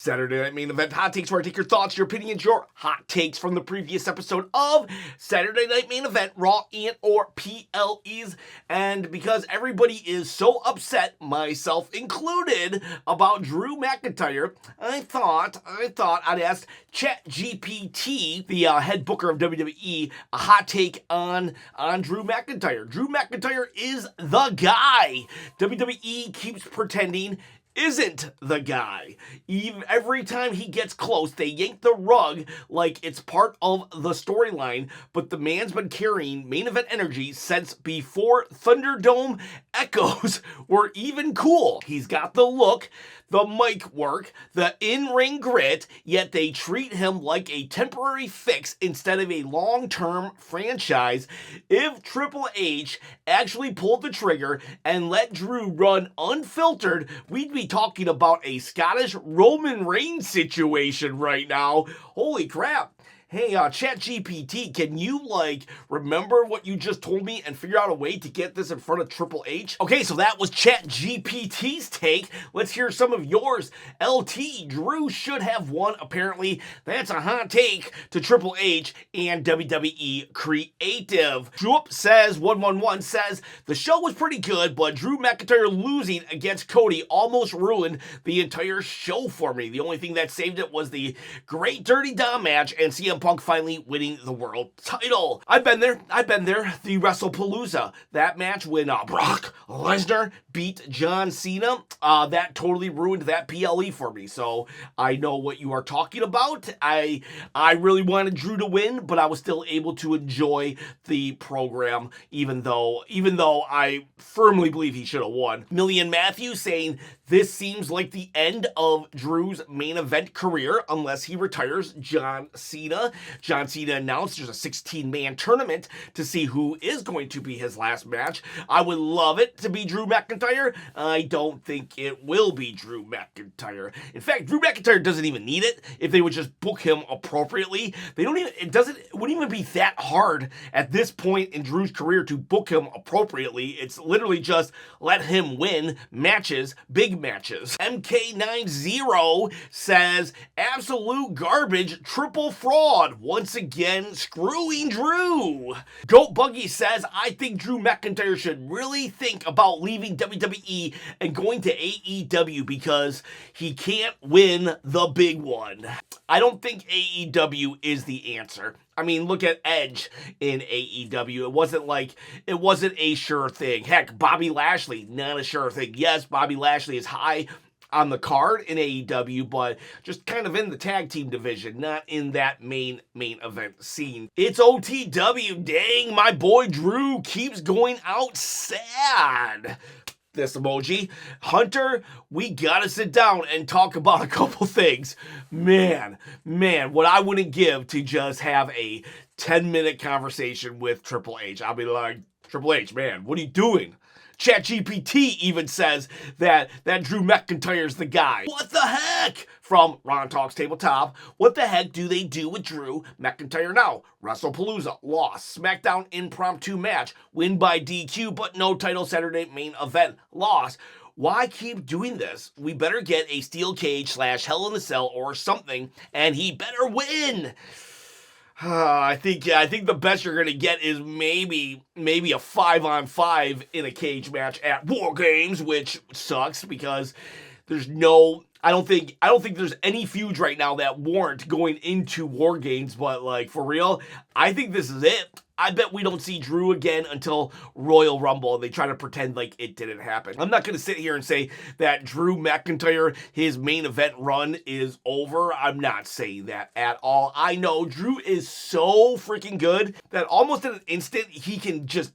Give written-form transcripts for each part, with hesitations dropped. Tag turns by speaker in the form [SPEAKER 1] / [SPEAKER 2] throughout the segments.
[SPEAKER 1] Saturday Night Main Event Hot Takes, where I take your thoughts, your opinions, your hot takes from the previous episode of Saturday Night Main Event, Raw and or PLEs. And because everybody is so upset, myself included, about Drew McIntyre, I thought I'd ask ChatGPT, the head booker of WWE, a hot take on Drew McIntyre. Drew McIntyre is the guy. WWE keeps pretending isn't the guy. Every time he gets close, they yank the rug like it's part of the storyline, but the man's been carrying main event energy since before Thunderdome echoes were even cool. He's got the look, the mic work, the in-ring grit, yet they treat him like a temporary fix instead of a long-term franchise. If Triple H actually pulled the trigger and let Drew run unfiltered, we'd be talking about a Scottish Roman Reigns situation right now. Holy crap. Hey, ChatGPT, can you, remember what you just told me and figure out a way to get this in front of Triple H? Okay, so that was ChatGPT's take. Let's hear some of yours. LT, Drew should have won, apparently. That's a hot take to Triple H and WWE Creative. Droop says, 111 says, the show was pretty good, but Drew McIntyre losing against Cody almost ruined the entire show for me. The only thing that saved it was the Great Dirty Dom match and CM Punk finally winning the world title. I've been there. The WrestlePalooza. That match when Brock Lesnar beat John Cena, that totally ruined that PLE for me. So I know what you are talking about. I really wanted Drew to win, but I was still able to enjoy the program, even though I firmly believe he should have won. Million Matthew saying, this seems like the end of Drew's main event career unless he retires John Cena. John Cena announced there's a 16-man tournament to see who is going to be his last match. I would love it to be Drew McIntyre. I don't think it will be Drew McIntyre. In fact, Drew McIntyre doesn't even need it if they would just book him appropriately. It wouldn't even be that hard at this point in Drew's career to book him appropriately. It's literally just let him win matches, big matches. MK90 says, absolute garbage, triple fraud, once again screwing Drew. Goat Buggy says, I think Drew McIntyre should really think about leaving WWE and going to AEW because he can't win the big one. I don't think AEW is the answer. I mean, look at Edge in AEW. It wasn't a sure thing. Heck, Bobby Lashley, not a sure thing. Yes, Bobby Lashley is high on the card in AEW, but just kind of in the tag team division, not in that main event scene. It's OTW. Dang, my boy Drew keeps going out sad. This emoji. Hunter, we gotta sit down and talk about a couple things. Man, what I wouldn't give to just have a 10-minute conversation with Triple H. I'll be like, Triple H, man, what are you doing? ChatGPT even says that Drew McIntyre's the guy. What the heck? From Ron Talks Tabletop, what the heck do they do with Drew McIntyre now? WrestlePalooza, loss. SmackDown impromptu match, win by DQ, but no title Saturday main event, loss. Why keep doing this? We better get a steel cage / Hell in a Cell or something, and he better win. I think the best you're gonna get is maybe a 5-on-5 in a cage match at War Games, which sucks because I don't think there's any feuds right now that warrant going into War Games, but for real, I think this is it. I bet we don't see Drew again until Royal Rumble, and they try to pretend like it didn't happen. I'm not going to sit here and say that Drew McIntyre, his main event run is over. I'm not saying that at all. I know Drew is so freaking good that almost in an instant, he can just,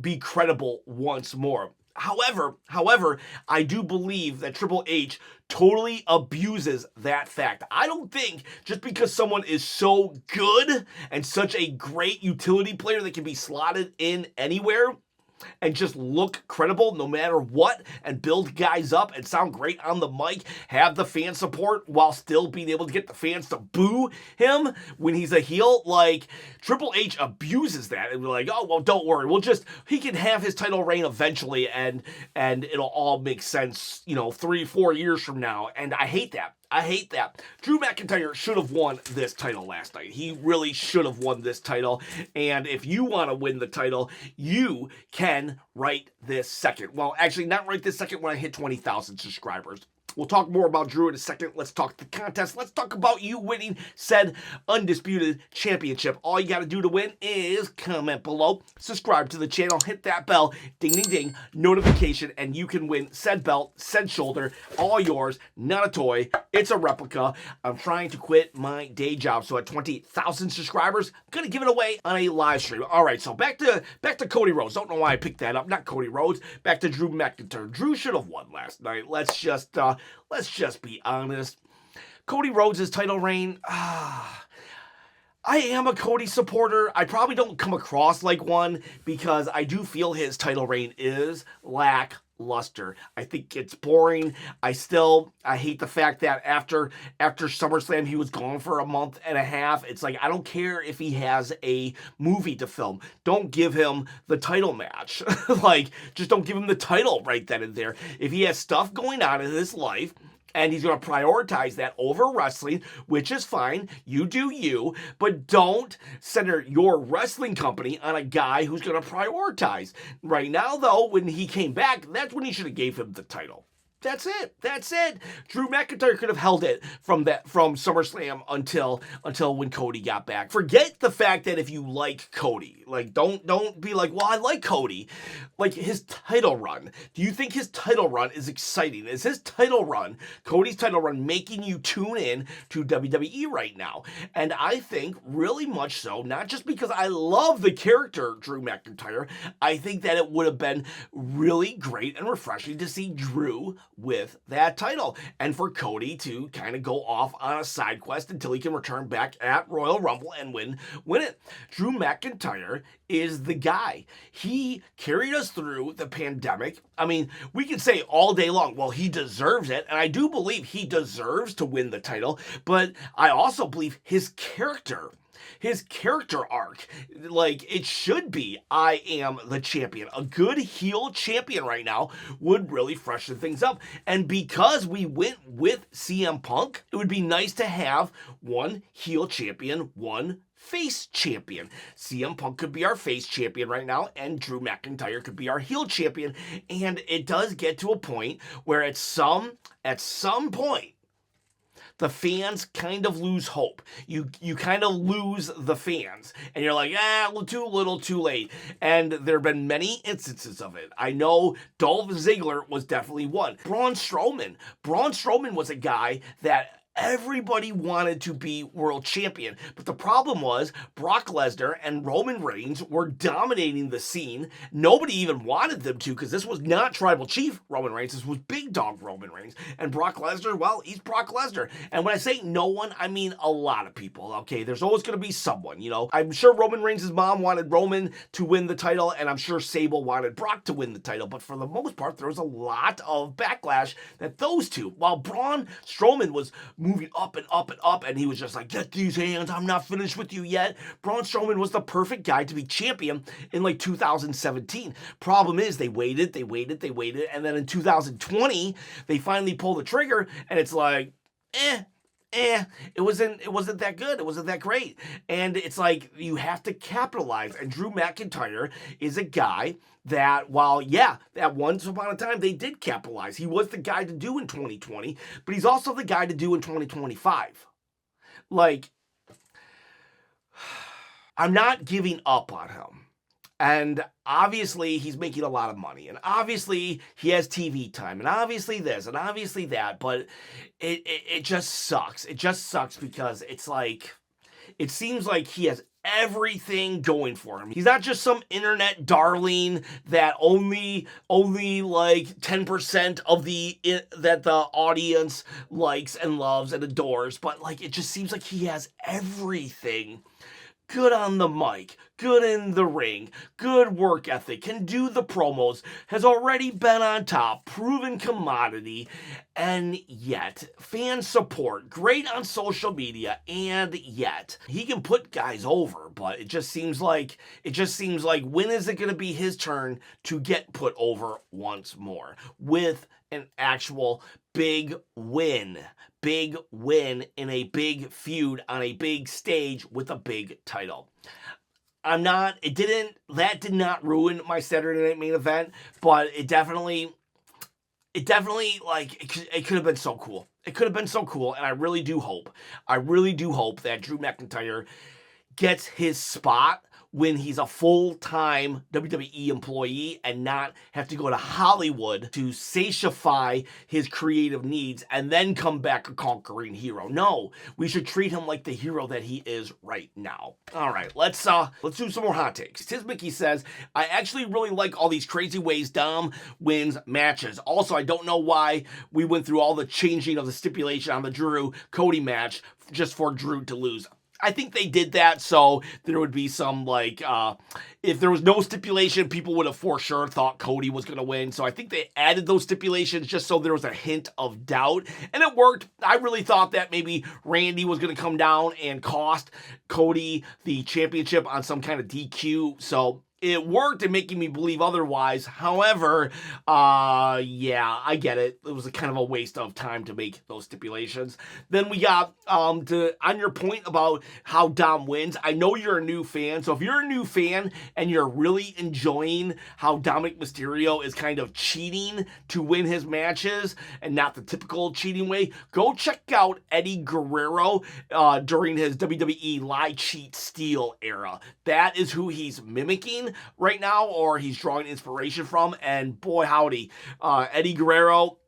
[SPEAKER 1] be credible once more. However, I do believe that Triple H totally abuses that fact. I don't think just because someone is so good and such a great utility player that can be slotted in anywhere and just look credible no matter what and build guys up and sound great on the mic, have the fan support while still being able to get the fans to boo him when he's a heel. Triple H abuses that and we're like, oh, well, don't worry. He can have his title reign eventually and it'll all make sense, 3-4 years from now. And I hate that. I hate that. Drew McIntyre should have won this title last night. He really should have won this title. And if you want to win the title, you can right this second. Well, actually, not right this second when I hit 20,000 subscribers. We'll talk more about Drew in a second. Let's talk the contest. Let's talk about you winning said Undisputed Championship. All you got to do to win is comment below, subscribe to the channel, hit that bell, ding, ding, ding, notification, and you can win said belt, said shoulder, all yours, not a toy. It's a replica. I'm trying to quit my day job, so at 20,000 subscribers, I'm going to give it away on a live stream. All right, so back to Cody Rhodes. Don't know why I picked that up. Not Cody Rhodes. Back to Drew McIntyre. Drew should have won last night. Let's just be honest. Cody Rhodes' title reign, I am a Cody supporter. I probably don't come across like one because I do feel his title reign is lackluster. I think it's boring. I hate the fact that after SummerSlam, he was gone for a month and a half. It's like, I don't care if he has a movie to film. Don't give him the title match. Like, just don't give him the title right then and there. If he has stuff going on in his life, and he's going to prioritize that over wrestling, which is fine. You do you, but don't center your wrestling company on a guy who's going to prioritize. Right now, though, when he came back, that's when he should have gave him the title. That's it. Drew McIntyre could have held it from SummerSlam until when Cody got back. Forget the fact that if you like Cody, like don't be like, well, I like Cody. Like his title run. Do you think his title run is exciting? Is his title run, Cody's title run, making you tune in to WWE right now? And I think really much so, not just because I love the character Drew McIntyre, I think that it would have been really great and refreshing to see Drew with that title and for Cody to kind of go off on a side quest until he can return back at Royal Rumble and win it. Drew McIntyre is the guy. He carried us through the pandemic. I mean, we can say all day long, well, he deserves it, and I do believe he deserves to win the title, but I also believe his character arc, like it should be, I am the champion. A good heel champion right now would really freshen things up. And because we went with CM Punk, it would be nice to have one heel champion, one face champion. CM Punk could be our face champion right now, and Drew McIntyre could be our heel champion. And it does get to a point where at some point, the fans kind of lose hope. You kind of lose the fans. And you're like, too little, too late. And there have been many instances of it. I know Dolph Ziggler was definitely one. Braun Strowman was a guy that everybody wanted to be world champion. But the problem was Brock Lesnar and Roman Reigns were dominating the scene. Nobody even wanted them to, because this was not Tribal Chief Roman Reigns. This was Big Dog Roman Reigns. And Brock Lesnar, well, he's Brock Lesnar. And when I say no one, I mean a lot of people. Okay, there's always going to be someone, you know. I'm sure Roman Reigns' mom wanted Roman to win the title, and I'm sure Sable wanted Brock to win the title. But for the most part, there was a lot of backlash that those two, while Braun Strowman was moving up and up and up, and he was just like, get these hands, I'm not finished with you yet. Braun Strowman was the perfect guy to be champion in like 2017. Problem is, they waited, and then in 2020, they finally pulled the trigger, and it's like, it wasn't that good. It wasn't that great. And it's like, you have to capitalize. And Drew McIntyre is a guy that, while, that once upon a time they did capitalize. He was the guy to do in 2020, but he's also the guy to do in 2025. Like, I'm not giving up on him. And obviously, he's making a lot of money. And obviously, he has TV time. And obviously this, and obviously that. But it just sucks. It just sucks because it's like, it seems like he has everything going for him. He's not just some internet darling that only like 10% of that the audience likes and loves and adores. But like, it just seems like he has everything. Good on the mic, good in the ring, good work ethic, can do the promos, has already been on top, proven commodity, and yet, fan support, great on social media, and yet, he can put guys over, but it just seems like, when is it going to be his turn to get put over once more with an actual big win. Big win in a big feud on a big stage with a big title. That did not ruin my Saturday Night Main Event, but it definitely, like, it could have been so cool. It could have been so cool, and I really do hope that Drew McIntyre gets his spot when he's a full-time WWE employee and not have to go to Hollywood to satisfy his creative needs and then come back a conquering hero. No, we should treat him like the hero that he is right now. All right, let's do some more hot takes. Tiz Mickey says, I actually really like all these crazy ways Dom wins matches. Also, I don't know why we went through all the changing of the stipulation on the Drew-Cody match just for Drew to lose. I think they did that so there would be some, like, if there was no stipulation, people would have for sure thought Cody was going to win. So I think they added those stipulations just so there was a hint of doubt. And it worked. I really thought that maybe Randy was going to come down and cost Cody the championship on some kind of DQ. So it worked in making me believe otherwise. However, yeah, I get it. It was a kind of a waste of time to make those stipulations. Then we got, on your point about how Dom wins, I know you're a new fan. So if you're a new fan and you're really enjoying how Dominic Mysterio is kind of cheating to win his matches and not the typical cheating way, go check out Eddie Guerrero during his WWE Lie, Cheat, Steal era. That is who he's mimicking right now, or he's drawing inspiration from, and boy howdy, Eddie Guerrero,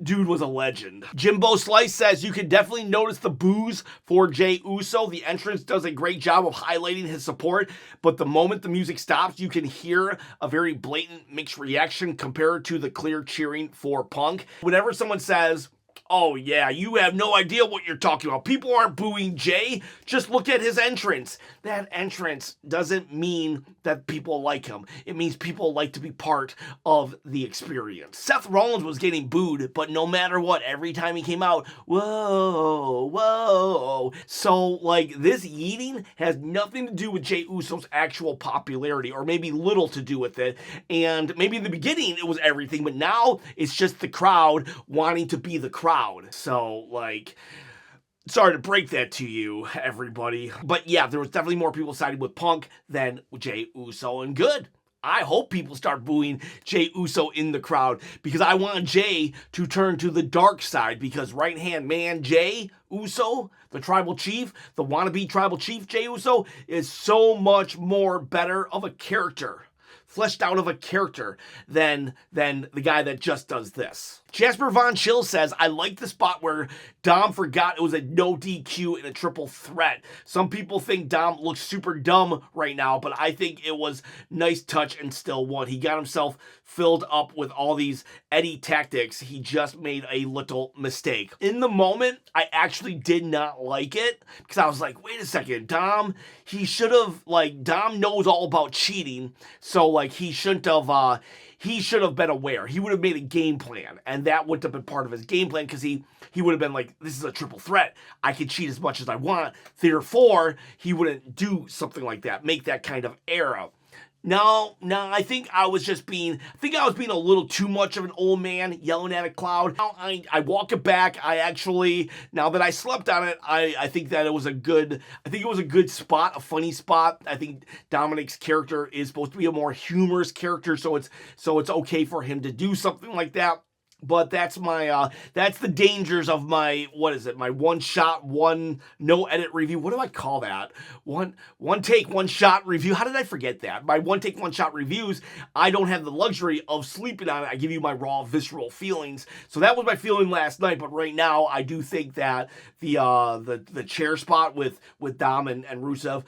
[SPEAKER 1] dude was a legend. Jimbo Slice says, you can definitely notice the boos for Jey Uso. The entrance does a great job of highlighting his support, but the moment the music stops, you can hear a very blatant mixed reaction compared to the clear cheering for Punk. Whenever someone says, oh yeah, you have no idea what you're talking about, people aren't booing Jey, just look at his entrance. That entrance doesn't mean that people like him. It means people like to be part of the experience. Seth Rollins was getting booed, but no matter what, every time he came out, whoa, whoa. So, like, this yeeting has nothing to do with Jey Uso's actual popularity, or maybe little to do with it. And maybe in the beginning it was everything, but now it's just the crowd wanting to be the crowd. So, like, sorry to break that to you, everybody. But yeah, there was definitely more people siding with Punk than Jey Uso, and good. I hope people start booing Jey Uso in the crowd, because I want Jey to turn to the dark side, because right-hand man Jey Uso, the tribal chief, the wannabe tribal chief Jey Uso, is so much more better of a character, fleshed out of a character, than the guy that just does this. Jasper Von Chill says, I like the spot where Dom forgot it was a no DQ in a triple threat. Some people think Dom looks super dumb right now, but I think it was nice touch and still won. He got himself filled up with all these Eddie tactics. He just made a little mistake. In the moment, I actually did not like it, because I was like, wait a second, Dom, Dom knows all about cheating, so, like, he should have been aware. He would have made a game plan, and that would have been part of his game plan, because he would have been like, this is a triple threat. I can cheat as much as I want. Therefore, he wouldn't do something like that, make that kind of error. No, I think I was being a little too much of an old man yelling at a cloud. Now I walk it back. Now that I slept on it, I think that it was a good spot, a funny spot. I think Dominic's character is supposed to be a more humorous character, so it's okay for him to do something like that. But that's the dangers of my one shot, one no edit review. What do I call that? One take, one shot review. How did I forget that? My one take, one shot reviews, I don't have the luxury of sleeping on it. I give you my raw, visceral feelings. So that was my feeling last night, but right now I do think that the chair spot with Dom and Rusev,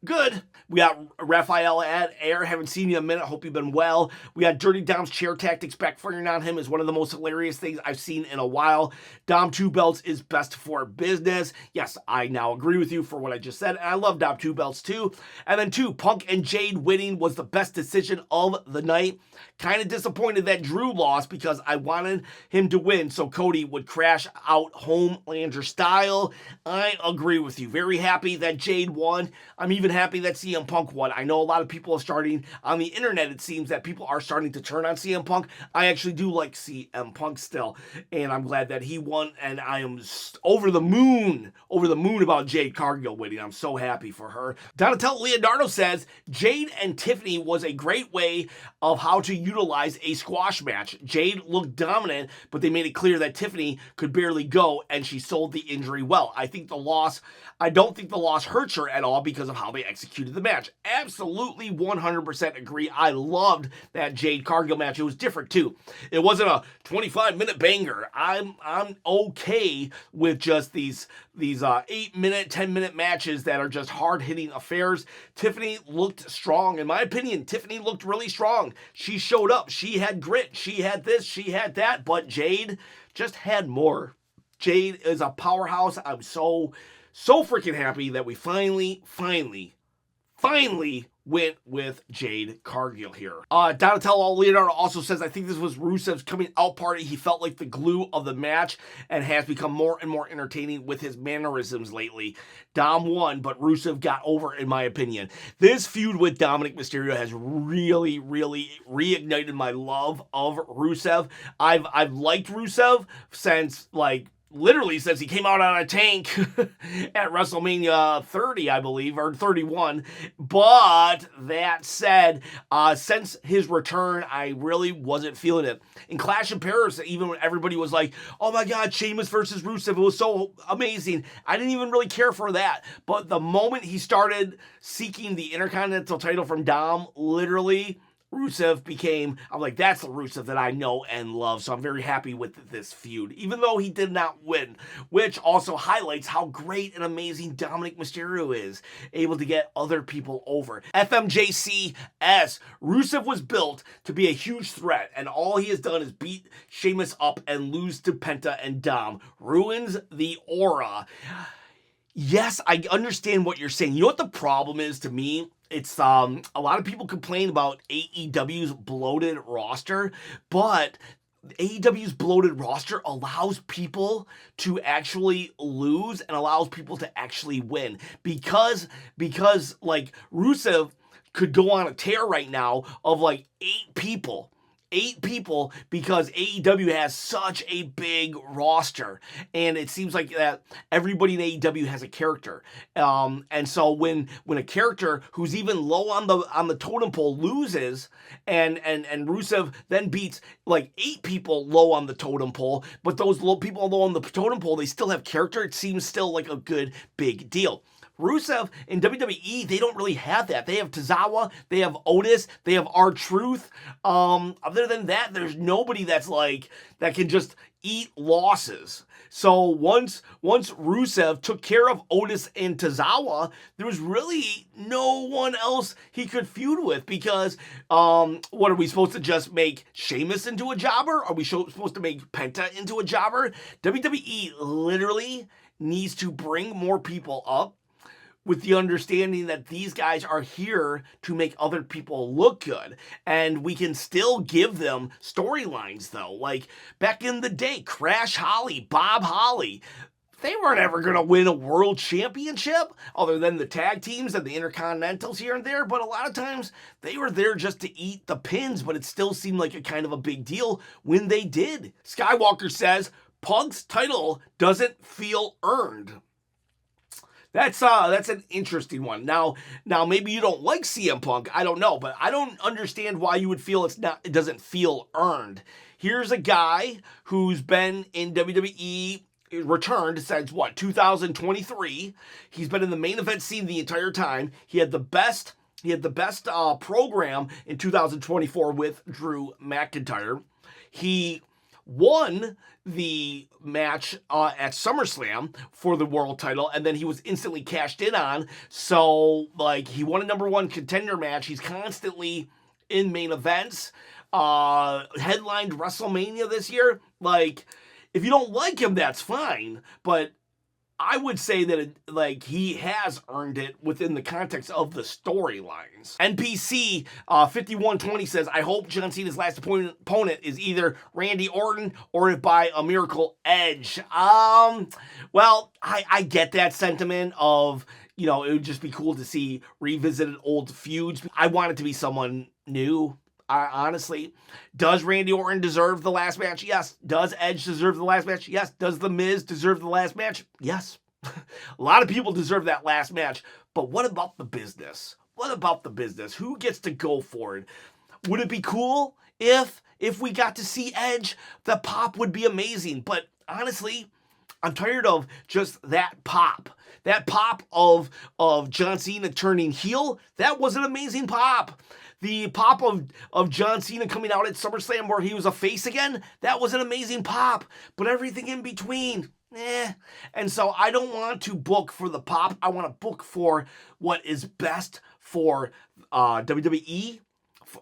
[SPEAKER 1] good. We got Raphael at Air. Haven't seen you in a minute. Hope you've been well. We got Dirty Dom's chair tactics backfiring on him is one of the most hilarious things I've seen in a while. Dom 2 belts is best for business. Yes, I now agree with you for what I just said. And I love Dom 2 belts too. And then 2, Punk and Jade winning was the best decision of the night. Kind of disappointed that Drew lost, because I wanted him to win so Cody would crash out Homelander style. I agree with you. Very happy that Jade won. I'm even even happy that CM Punk won. I know a lot of people are starting, on the internet, it seems that people are starting to turn on CM Punk. I actually do like CM Punk still, and I'm glad that he won, and I am over the moon about Jade Cargill winning. I'm so happy for her. Donatello Leonardo says, Jade and Tiffany was a great way of how to utilize a squash match. Jade looked dominant, but they made it clear that Tiffany could barely go, and she sold the injury well. I don't think the loss hurts her at all because of how they executed the match. Absolutely 100% agree. I loved that Jade Cargill match. It was different too. It wasn't a 25-minute banger. I'm okay with just these 8-minute, 10-minute matches that are just hard-hitting affairs. Tiffany looked strong. In my opinion, Tiffany looked really strong. She showed up. She had grit. She had this. She had that. But Jade just had more. Jade is a powerhouse. I'm so freaking happy that we finally went with Jade Cargill here. Donatello Leonardo also says, I think this was Rusev's coming out party. He felt like the glue of the match and has become more and more entertaining with his mannerisms lately. Dom won, but Rusev got over, in my opinion. This feud with Dominic Mysterio has really reignited my love of Rusev. I've liked Rusev since, literally since he came out on a tank at WrestleMania 30, I believe, or 31. But that said, since his return, I really wasn't feeling it. In Clash in Paris, even when everybody was like, oh my God, Sheamus versus Rusev, it was so amazing. I didn't even really care for that. But the moment he started seeking the Intercontinental title from Dom, literally, Rusev became, I'm like, that's the Rusev that I know and love. So I'm very happy with this feud, even though he did not win, which also highlights how great and amazing Dominic Mysterio is, able to get other people over. FMJCS, Rusev was built to be a huge threat, and all he has done is beat Sheamus up and lose to Penta and Dom. Ruins the aura. Yes, I understand what you're saying. You know what the problem is to me? It's a lot of people complain about AEW's bloated roster, but AEW's bloated roster allows people to actually lose and allows people to actually win because Rusev could go on a tear right now of 8 people. 8 people because AEW has such a big roster, and it seems like that everybody in AEW has a character, and so when a character who's even low on the totem pole loses, and Rusev then beats 8 people low on the totem pole, but those people low on the totem pole, they still have character. It seems still like a good big deal. Rusev in WWE, they don't really have that. They have Tozawa, they have Otis, they have R-Truth. Other than that, there's nobody that's that can just eat losses. So once Rusev took care of Otis and Tozawa, there was really no one else he could feud with because what are we supposed to just make Sheamus into a jobber? Are we supposed to make Penta into a jobber? WWE literally needs to bring more people up with the understanding that these guys are here to make other people look good. And we can still give them storylines, though. Like, back in the day, Crash Holly, Bob Holly, they weren't ever going to win a world championship, other than the tag teams and the Intercontinentals here and there. But a lot of times, they were there just to eat the pins, but it still seemed like a kind of a big deal when they did. Skywalker says, Punk's title doesn't feel earned. That's an interesting one. Now maybe you don't like CM Punk, I don't know, but I don't understand why you would feel it doesn't feel earned. Here's a guy who's been in WWE, returned since 2023. He's been in the main event scene the entire time. He had the best program in 2024 with Drew McIntyre. He won the match at SummerSlam for the world title, and then he was instantly cashed in on. So, he won a number 1 contender match. He's constantly in main events. Headlined WrestleMania this year. If you don't like him, that's fine. But I would say that he has earned it within the context of the storylines. NPC 5120 says, I hope John Cena's last opponent is either Randy Orton or by a miracle Edge. Well, I get that sentiment of, You know, it would just be cool to see revisited old feuds. I want it to be someone new. Honestly, does Randy Orton deserve the last match? Yes. Does Edge deserve the last match? Yes. Does The Miz deserve the last match? Yes. A lot of people deserve that last match, but what about the business? What about the business? Who gets to go for it? Would it be cool if we got to see Edge? The pop would be amazing, but honestly, I'm tired of just that pop. That pop of John Cena turning heel, that was an amazing pop. The pop of John Cena coming out at SummerSlam where he was a face again, that was an amazing pop. But everything in between, And so I don't want to book for the pop. I want to book for what is best for WWE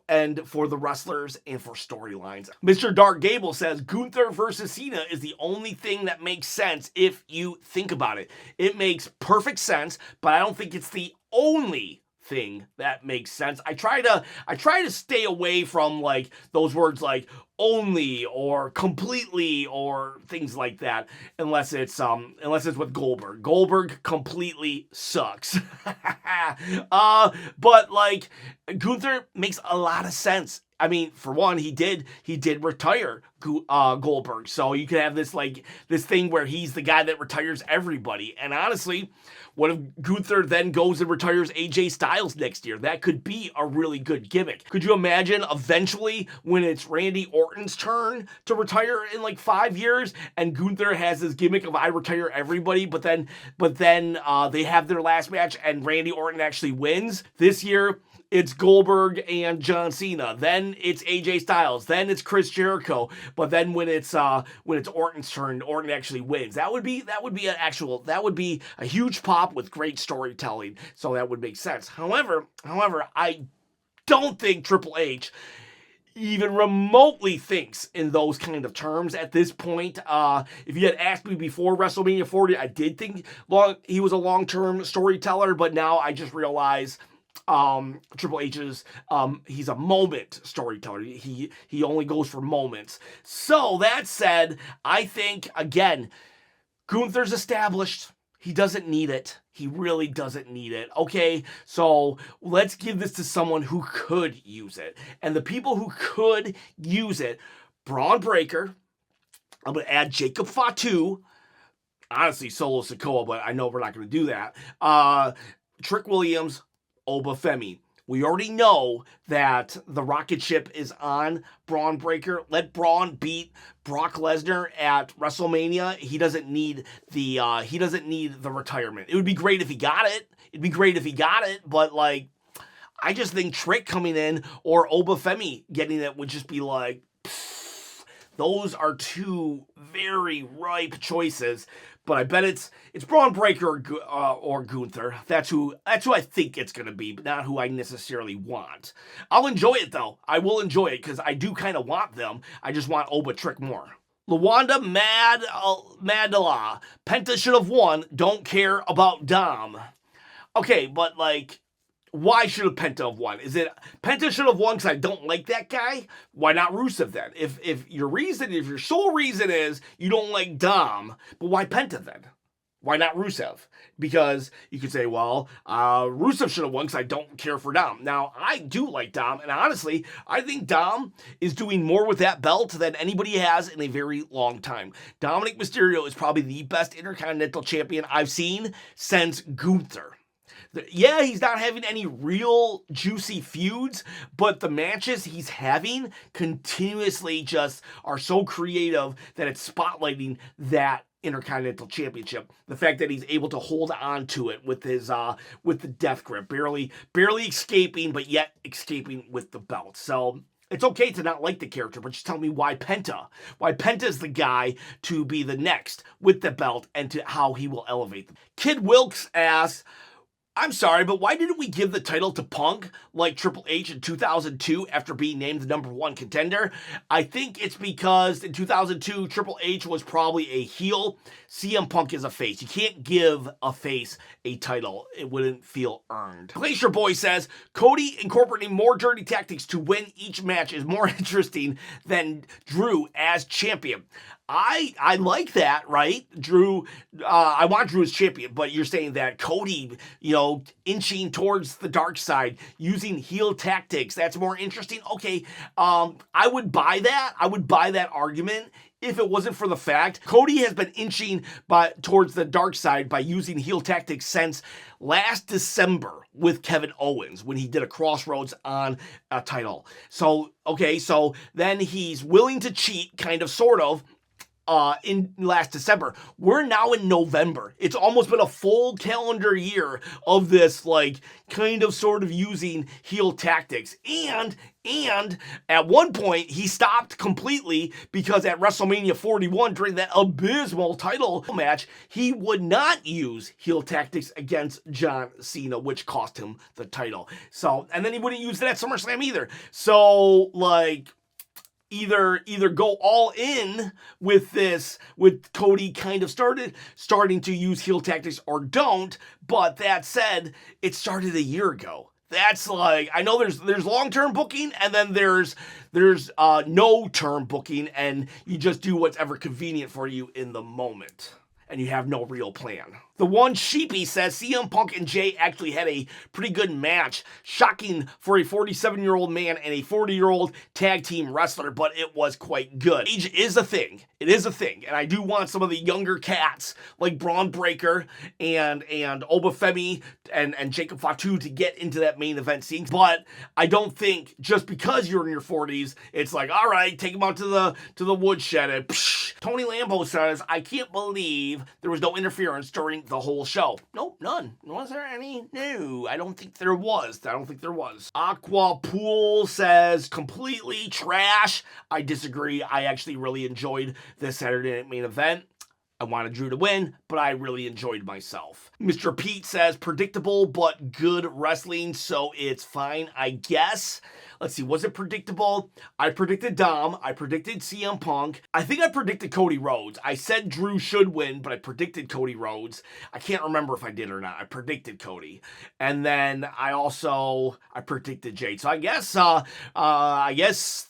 [SPEAKER 1] and for the wrestlers and for storylines. Mr. Dark Gable says, Gunther versus Cena is the only thing that makes sense if you think about it. It makes perfect sense, but I don't think it's the only thing that makes sense. I try to stay away from like those words like only or completely or things like that unless it's with Goldberg. Goldberg completely sucks. But like Gunther makes a lot of sense. I mean, for one, he did retire Goldberg, so you could have this thing where he's the guy that retires everybody. And honestly, what if Gunther then goes and retires AJ Styles next year? That could be a really good gimmick. Could you imagine eventually when it's Randy Orton's turn to retire in like 5 years, and Gunther has this gimmick of I retire everybody, but then they have their last match and Randy Orton actually wins this year. It's Goldberg and John Cena. Then it's AJ Styles. Then it's Chris Jericho. But then when it's Orton's turn, Orton actually wins. That would be a huge pop with great storytelling. So that would make sense. However, I don't think Triple H even remotely thinks in those kind of terms at this point. If you had asked me before WrestleMania 40, I did think he was a long-term storyteller, but now I just realize Triple H is he's a moment storyteller. He only goes for moments. So that said, I think again, Gunther's established. He doesn't need it. He really doesn't need it. Okay, so let's give this to someone who could use it. And the people who could use it, Braun Breaker. I'm going to add Jacob Fatu. Honestly, Solo Sikoa, but I know we're not going to do that. Trick Williams, Oba Femi. We already know that the rocket ship is on Braun Breaker. Let Braun beat Brock Lesnar at WrestleMania. He doesn't need the retirement. It would be great if he got it. But like, I just think Trick coming in or Oba Femi getting it would just be like, those are two very ripe choices. But I bet it's Braun Breaker or Gunther. That's who I think it's going to be, but not who I necessarily want. I'll enjoy it, though. I will enjoy it, because I do kind of want them. I just want Oba Trick more. Lawanda Madala. Penta should have won. Don't care about Dom. Okay, but like, why should Penta have won? Is it Penta should have won because I don't like that guy? Why not Rusev then? If your sole reason is you don't like Dom, but why Penta then? Why not Rusev? Because you could say, well, Rusev should have won because I don't care for Dom. Now, I do like Dom, and honestly, I think Dom is doing more with that belt than anybody has in a very long time. Dominic Mysterio is probably the best Intercontinental Champion I've seen since Gunther. Yeah, he's not having any real juicy feuds, but the matches he's having continuously just are so creative that it's spotlighting that Intercontinental Championship. The fact that he's able to hold on to it with his with the death grip, barely escaping, but yet escaping with the belt. So it's okay to not like the character, but just tell me why Penta. Why Penta's the guy to be the next with the belt and to how he will elevate them. Kid Wilkes asks, I'm sorry, but why didn't we give the title to Punk like Triple H in 2002 after being named the #1 contender? I think it's because in 2002, Triple H was probably a heel. CM Punk is a face. You can't give a face a title. It wouldn't feel earned. Glacier Boy says, Cody incorporating more dirty tactics to win each match is more interesting than Drew as champion. I like that, right? Drew, I want Drew as champion, but you're saying that Cody, inching towards the dark side, using heel tactics, that's more interesting. Okay, I would buy that. I would buy that argument if it wasn't for the fact Cody has been inching towards the dark side by using heel tactics since last December with Kevin Owens when he did a Crossroads on a title. So then he's willing to cheat, kind of, sort of, in last December. We're now in November. It's almost been a full calendar year of this, kind of, sort of using heel tactics. And at one point, he stopped completely because at WrestleMania 41, during that abysmal title match, he would not use heel tactics against John Cena, which cost him the title. So, and then he wouldn't use it at SummerSlam either. So, either go all in with this, with Cody kind of starting to use heel tactics, or don't. But that said, it started a year ago. That's I know there's long-term booking, and then there's no-term booking, and you just do what's ever convenient for you in the moment, and you have no real plan. The one sheepy says CM Punk and Jey actually had a pretty good match. Shocking for a 47-year-old man and a 40-year-old tag team wrestler, but it was quite good. Age is a thing. It is a thing. And I do want some of the younger cats like Braun Breaker and Obafemi and Jacob Fatu to get into that main event scene. But I don't think just because you're in your 40s, it's all right, take them out to the woodshed and psh. Tony Lambeau says, I can't believe there was no interference during the whole show. Nope, none. Was there any? No, I don't think there was. Aqua Pool says, completely trash. I disagree. I actually really enjoyed this Saturday Night Main Event. I wanted Drew to win, but I really enjoyed myself. Mr. Pete says, predictable but good wrestling, so it's fine, I guess. Let's see, was it predictable? I predicted Dom. I predicted CM Punk. I think I predicted Cody Rhodes. I said Drew should win, but I predicted Cody Rhodes. I can't remember if I did or not. I predicted Cody. And then I predicted Jade. So I guess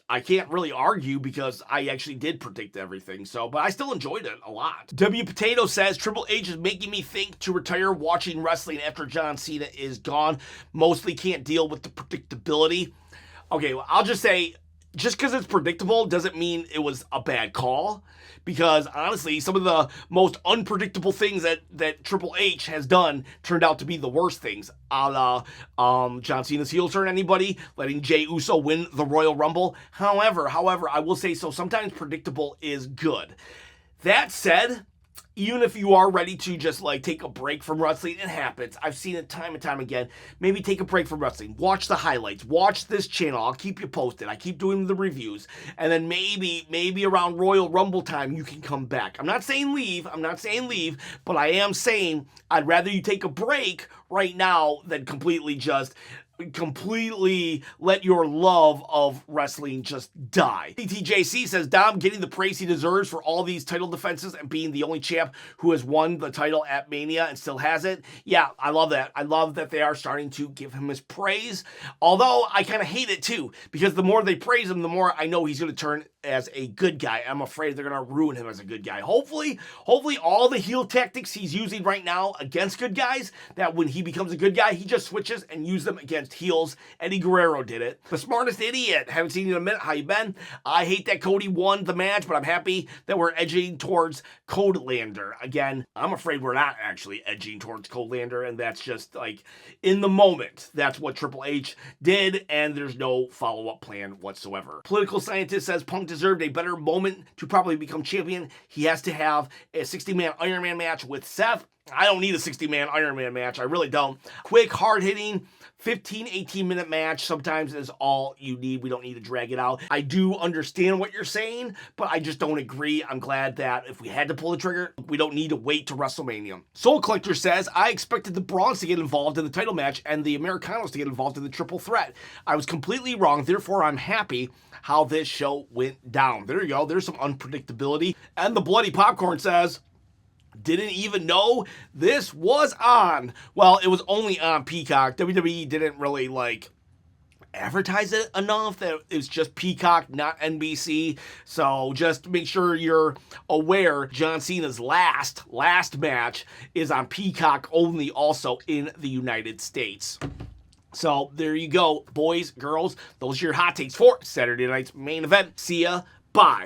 [SPEAKER 1] I can't really argue because I actually did predict everything. But I still enjoyed it a lot. W Potato says, Triple H is making me think to retire watching wrestling after John Cena is gone. Mostly can't deal with the predictability. Okay, well, I'll just say, just because it's predictable doesn't mean it was a bad call. Because honestly, some of the most unpredictable things that Triple H has done turned out to be the worst things. A la John Cena's heel turn anybody, letting Jey Uso win the Royal Rumble. However, I will say so sometimes predictable is good. That said, even if you are ready to just take a break from wrestling, it happens. I've seen it time and time again. Maybe take a break from wrestling. Watch the highlights. Watch this channel. I'll keep you posted. I keep doing the reviews. And then maybe around Royal Rumble time, you can come back. I'm not saying leave, but I am saying I'd rather you take a break right now than completely let your love of wrestling just die. TTJC says, Dom getting the praise he deserves for all these title defenses and being the only champ who has won the title at Mania and still has it. Yeah, I love that. I love that they are starting to give him his praise. Although I kind of hate it too, because the more they praise him, the more I know he's going to turn as a good guy. I'm afraid they're going to ruin him as a good guy. Hopefully all the heel tactics he's using right now against good guys, that when he becomes a good guy, he just switches and uses them against heels. Eddie Guerrero did it. The smartest idiot. Haven't seen you in a minute. How you been? I hate that Cody won the match, but I'm happy that we're edging towards Codelander. Again, I'm afraid we're not actually edging towards Codelander, and that's just in the moment. That's what Triple H did, and there's no follow-up plan whatsoever. Political Scientist says Punk deserved a better moment to probably become champion. He has to have a 60-man Iron Man match with Seth. I don't need a 60-man Iron Man match. I really don't. Quick, hard-hitting, 18-minute match sometimes is all you need. We don't need to drag it out. I do understand what you're saying, but I just don't agree. I'm glad that if we had to pull the trigger, we don't need to wait to WrestleMania. Soul Collector says, I expected the Brawns to get involved in the title match and the Americanos to get involved in the triple threat. I was completely wrong, therefore I'm happy how this show went down. There you go. There's some unpredictability. And the Bloody Popcorn says, didn't even know this was on. Well, it was only on Peacock. WWE didn't really advertise it enough that it's just Peacock, not NBC. So just make sure you're aware John Cena's last match is on Peacock only, also in the United States. So there you go, boys, girls. Those are your hot takes for Saturday night's main event. See ya. Bye.